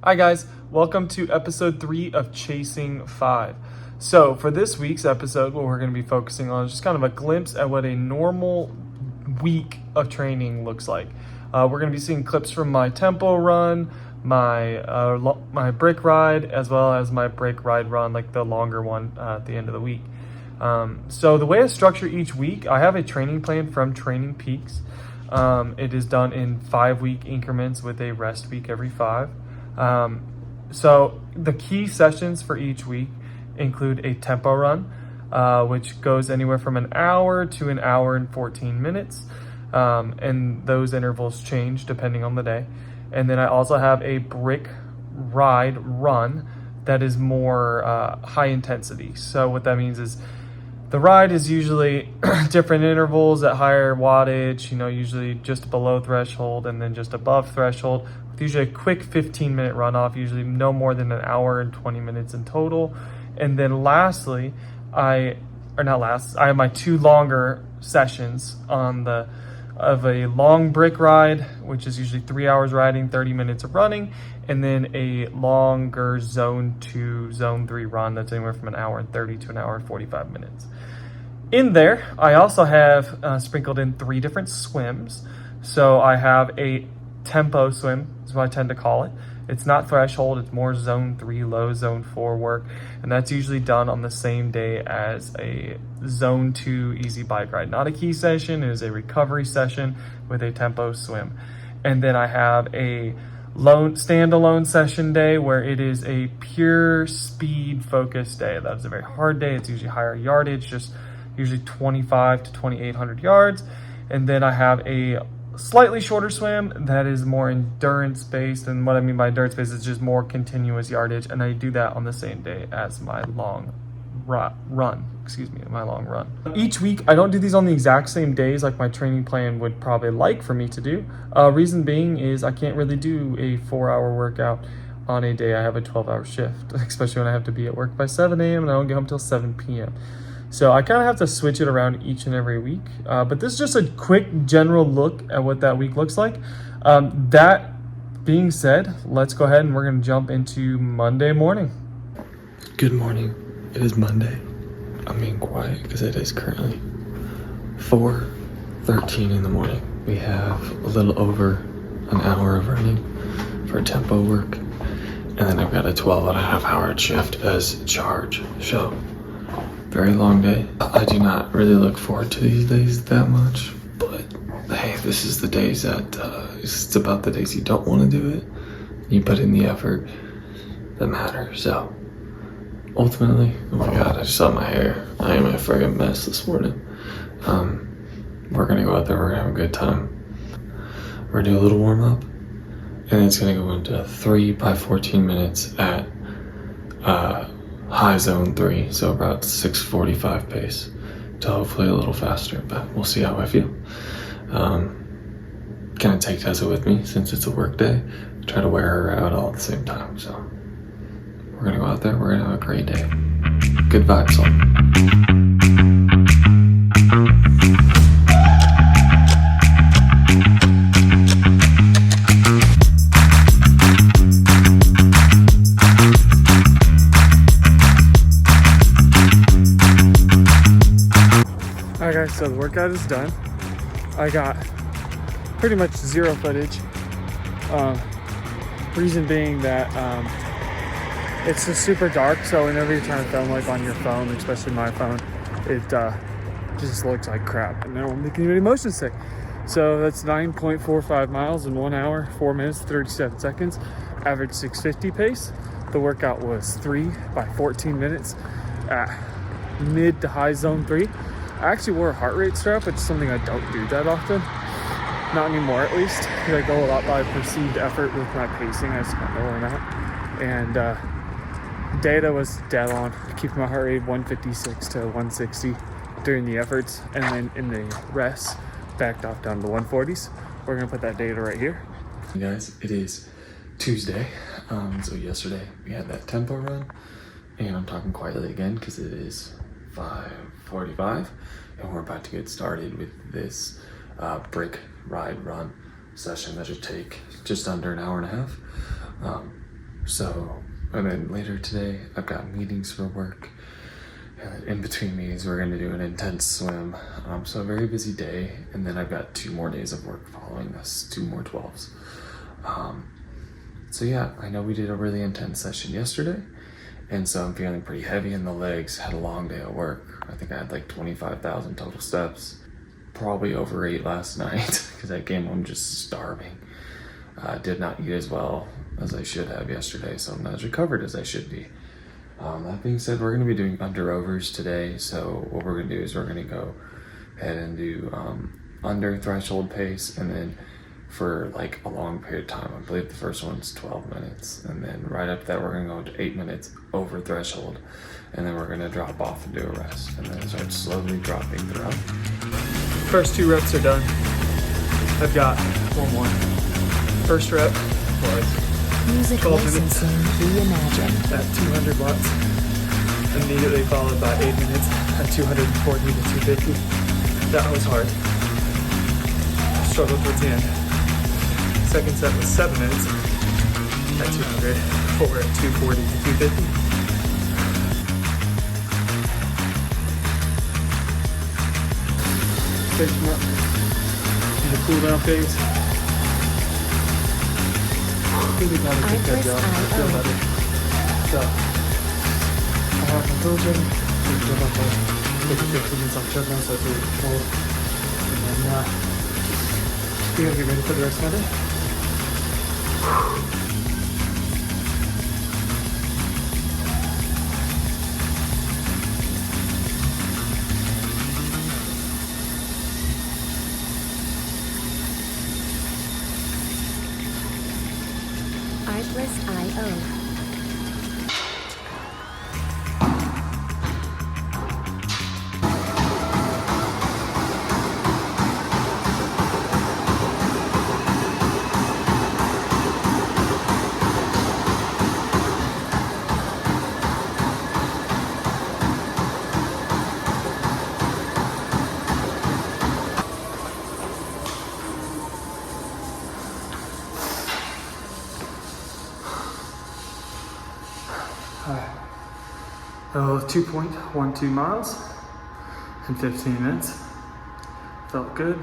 Hi guys, welcome to episode 3 of Chasing 5. So for this week's episode, what we're going to be focusing on is just kind of a glimpse at what a normal week of training looks like. We're going to be seeing clips from my tempo run, my brick ride, as well as my brick ride run, like the longer one at the end of the week. So the way I structure each week, I have a training plan from Training Peaks. It is done in 5-week increments with a rest week every 5. So the key sessions for each week include a tempo run, which goes anywhere from an hour to an hour and 14 minutes. And those intervals change depending on the day. And then I also have a brick ride run that is more high intensity. So what that means is the ride is usually different intervals at higher wattage, usually just below threshold and then just above threshold. With usually a quick 15-minute runoff, usually no more than an hour and 20 minutes in total. And then lastly, I have my 2 longer sessions of a long brick ride, which is usually 3 hours riding, 30 minutes of running, and then a longer zone 2, zone 3 run that's anywhere from an hour and 30 to an hour and 45 minutes. In there, I also have sprinkled in 3 different swims. So I have a tempo swim, is what I tend to call it. It's not threshold, it's more zone 3, low zone 4 work. And that's usually done on the same day as a zone 2 easy bike ride. Not a key session, it is a recovery session with a tempo swim. And then I have a standalone session day where it is a pure speed focused day. That is a very hard day. It's usually higher yardage, just usually 25 to 2,800 yards. And then I have a slightly shorter swim that is more endurance based. And what I mean by endurance based is just more continuous yardage. And I do that on the same day as my long run. Each week, I don't do these on the exact same days like my training plan would probably like for me to do. Reason being is I can't really do a 4-hour workout on a day I have a 12-hour shift, especially when I have to be at work by 7 a.m. and I don't get home until 7 p.m. So I kind of have to switch it around each and every week. But this is just a quick general look at what that week looks like. That being said, let's go ahead and we're going to jump into Monday morning. Good morning. It is Monday. I'm being quiet because it is currently 4:13 in the morning. We have a little over an hour of running for tempo work. And then I've got a 12.5-hour shift as charge. So, very long day. I do not really look forward to these days that much, but hey, this is the days that it's about the days you don't want to do it. You put in the effort that matters. So ultimately, oh my god, I just saw my hair. I am a friggin' mess this morning. We're gonna go out there, we're gonna have a good time. We're gonna do a little warm up, and it's gonna go into 3 by 14 minutes at high zone 3, so about 6:45 pace, to hopefully a little faster, but we'll see how I feel. Gonna take Tessa with me since it's a work day, try to wear her out all at the same time. So we're gonna go out there, we're gonna have a great day. Good vibes on. Alright guys, so the workout is done. I got pretty much 0 footage. Reason being that it's just super dark, so whenever you're trying to film like on your phone, especially my phone, it just looks like crap and I don't make any motion sick. So that's 9.45 miles in 1 hour, 4 minutes, 37 seconds, average 650 pace. The workout was 3 by 14 minutes at mid to high zone 3. I actually wore a heart rate strap, which is something I don't do that often. Not anymore, at least. I go a lot by perceived effort with my pacing. I just kind of know where I'm at. And data was dead on, keeping my heart rate 156 to 160 during the efforts. And then in the rest, backed off down to 140s. We're going to put that data right here. Hey guys, it is Tuesday. So yesterday we had that tempo run. And I'm talking quietly again because it is 5:45 and we're about to get started with this brick ride run session that should take just under an hour and a half. So, and then later today, I've got meetings for work. And in between meetings, we're going to do an intense swim. So a very busy day. And then I've got 2 more days of work following this, 2 more 12s. So yeah, I know we did a really intense session yesterday. And so I'm feeling pretty heavy in the legs. Had a long day of work. I think I had like 25,000 total steps. Probably overate last night because I came home just starving. Did not eat as well as I should have yesterday, so I'm not as recovered as I should be. That being said, we're going to be doing under overs today. So what we're going to do is we're going to go ahead and do under threshold pace, and then for like a long period of time. I believe the first one's 12 minutes, and then right after that we're going to go into 8 minutes over threshold, and then we're going to drop off and do a rest, and then start slowly dropping throughout. First 2 reps are done. I've got 1 more. First rep was Music 12 minutes reimagined. at 200 watts. Immediately followed by 8 minutes at 240 to 250. That was hard. I struggled towards the end. Second set was 7 minutes at 200. 4 at 240 to 250. Finishing up in the cool down phase. Really got to take that job. I feel better. So, I have my version. I'm going to take 15 minutes on treadmill, so it's really cold. And then, we gotta get ready for the rest of the day. Artlist.io. Oh, 2.12 miles in 15 minutes. Felt good.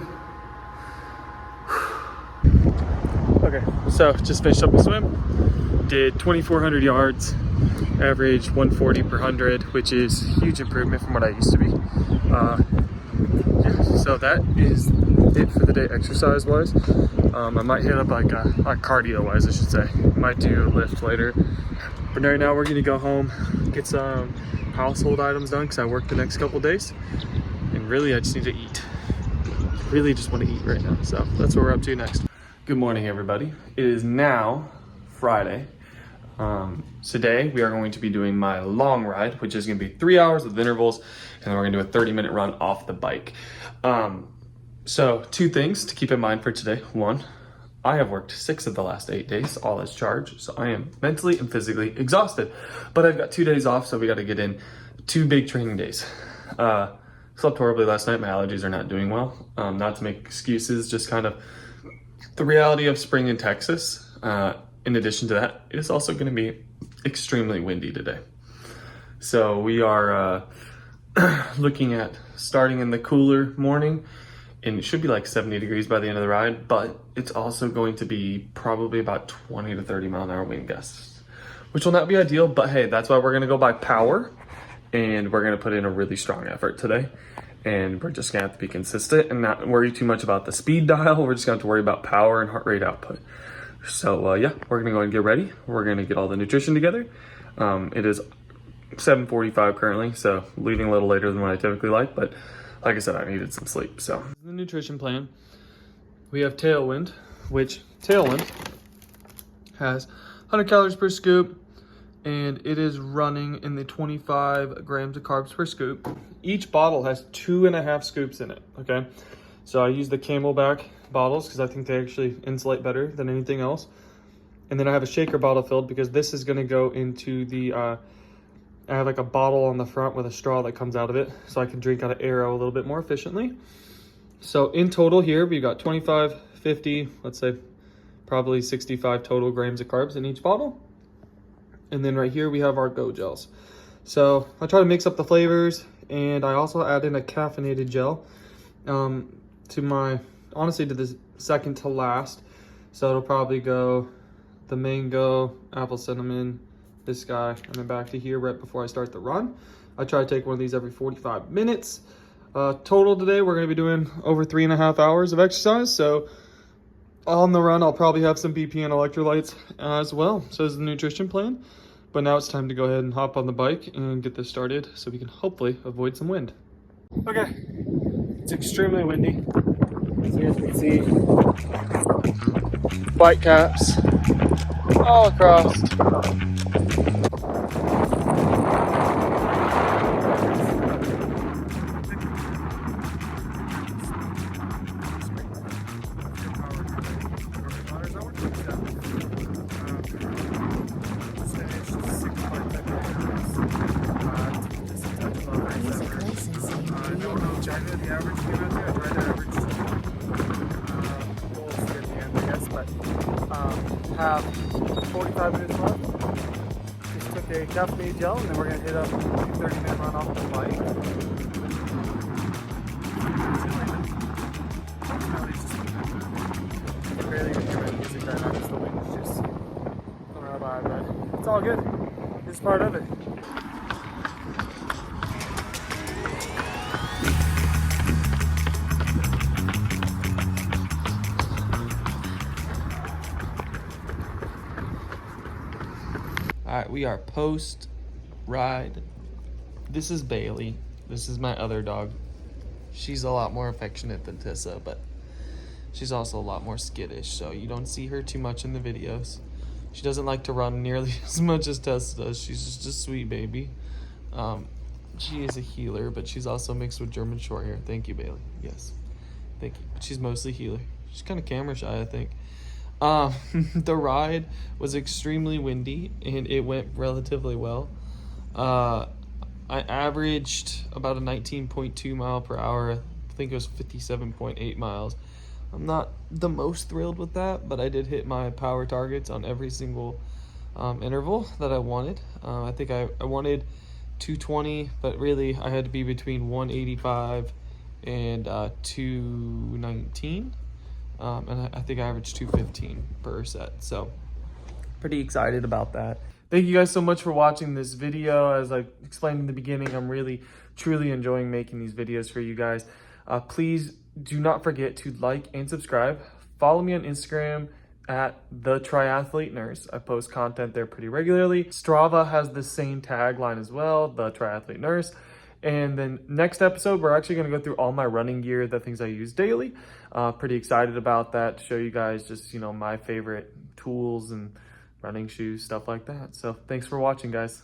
Okay, so just finished up a swim. Did 2,400 yards, average 140 per 100, which is huge improvement from what I used to be. Yeah, so that is it for the day exercise-wise. I might hit up like cardio-wise, I should say. Might do a lift later. But right now we're gonna go home, get some household items done because I work the next couple days. And really, I just need to eat. Really just want to eat right now. So that's what we're up to next. Good morning, everybody. It is now Friday. Today we are going to be doing my long ride, which is gonna be 3 hours with intervals, and then we're gonna do a 30-minute run off the bike. So 2 things to keep in mind for today. 1, I have worked 6 of the last 8 days, all as charge, so I am mentally and physically exhausted. But I've got 2 days off, so we got to get in 2 big training days. Slept horribly last night. My allergies are not doing well. Not to make excuses, just kind of the reality of spring in Texas. In addition to that, it is also going to be extremely windy today. So we are looking at starting in the cooler morning, and it should be like 70 degrees by the end of the ride, but it's also going to be probably about 20 to 30 mile an hour wind gusts, which will not be ideal, but hey, that's why we're gonna go by power, and we're gonna put in a really strong effort today, and we're just gonna have to be consistent and not worry too much about the speed dial. We're just gonna have to worry about power and heart rate output. So yeah, we're gonna go and get ready. We're gonna get all the nutrition together. It is 7:45 currently, so leaving a little later than what I typically like, but like I said, I needed some sleep. So the nutrition plan, we have Tailwind, which Tailwind has 100 calories per scoop, and it is running in the 25 grams of carbs per scoop. Each bottle has 2.5 scoops in it, okay? So I use the Camelback bottles because I think they actually insulate better than anything else. And then I have a shaker bottle filled because this is gonna go into the, I have like a bottle on the front with a straw that comes out of it, so I can drink out of Arrow a little bit more efficiently. So in total here, we got 25, 50, let's say probably 65 total grams of carbs in each bottle. And then right here we have our Go gels. So I try to mix up the flavors, and I also add in a caffeinated gel to my, honestly, to the second to last. So it'll probably go the mango, apple cinnamon, this guy, and then back to here right before I start the run. I try to take one of these every 45 minutes. Total today, we're gonna be doing over 3.5 hours of exercise. So on the run, I'll probably have some BP and electrolytes as well. So is the nutrition plan. But now it's time to go ahead and hop on the bike and get this started so we can hopefully avoid some wind. Okay, it's extremely windy. As you guys can see, bike caps all across. Music licensing reimagined. The average came out there. I tried to average goals at the end, I guess, but have 45 minutes left. Just took a caffeinated gel, and then we're gonna hit up a 30-minute run off the bike. I barely even hear my music right now because the wind is just going right by, but it's all good. It's part of it. All right, we are post ride. This is Bailey. This is my other dog. She's a lot more affectionate than Tissa, but she's also a lot more skittish, so you don't see her too much in the videos. She doesn't like to run nearly as much as Tessa does. She's just a sweet baby. She is a healer, but she's also mixed with German Shorthair. Thank you, Bailey. Yes, thank you. But she's mostly healer. She's kind of camera shy, I think. The ride was extremely windy and it went relatively well. I averaged about a 19.2 mile per hour. I think it was 57.8 miles. I'm not the most thrilled with that, but I did hit my power targets on every single interval that I wanted. I think I wanted 220, but really I had to be between 185 and 219. And I think I averaged 215 per set. So pretty excited about that. Thank you guys so much for watching this video. As I explained in the beginning, I'm really, truly enjoying making these videos for you guys. Please do not forget to like and subscribe. Follow me on Instagram at The Triathlete Nurse. I post content there pretty regularly. Strava has the same tagline as well, The Triathlete Nurse. And then next episode, we're actually going to go through all my running gear, the things I use daily. Pretty excited about that, to show you guys just, my favorite tools and running shoes, stuff like that. So thanks for watching, guys.